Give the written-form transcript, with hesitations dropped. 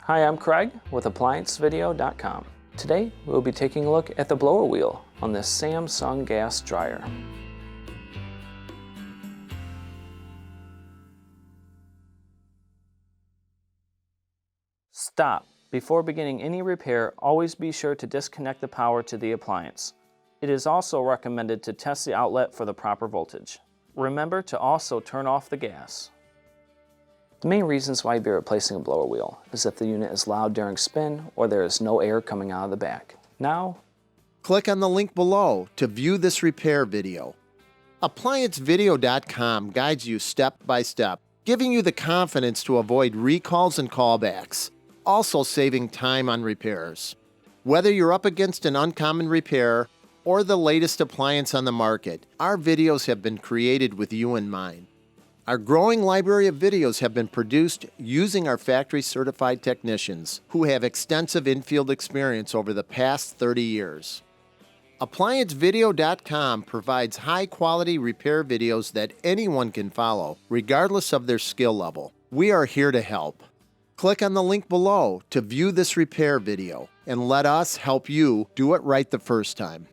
Hi, I'm Craig with ApplianceVideo.com. Today, we'll be taking a look at the blower wheel on this Samsung gas dryer. Stop. Before beginning any repair, always be sure to disconnect the power to the appliance. It is also recommended to test the outlet for the proper voltage. Remember to also turn off the gas. The main reasons why you'd be replacing a blower wheel is if the unit is loud during spin or there is no air coming out of the back. Now, click on the link below to view this repair video. ApplianceVideo.com guides you step by step, giving you the confidence to avoid recalls and callbacks, also saving time on repairs. Whether you're up against an uncommon repair or the latest appliance on the market, our videos have been created with you in mind. Our growing library of videos have been produced using our factory-certified technicians who have extensive infield experience over the past 30 years. ApplianceVideo.com provides high-quality repair videos that anyone can follow, regardless of their skill level. We are here to help. Click on the link below to view this repair video and let us help you do it right the first time.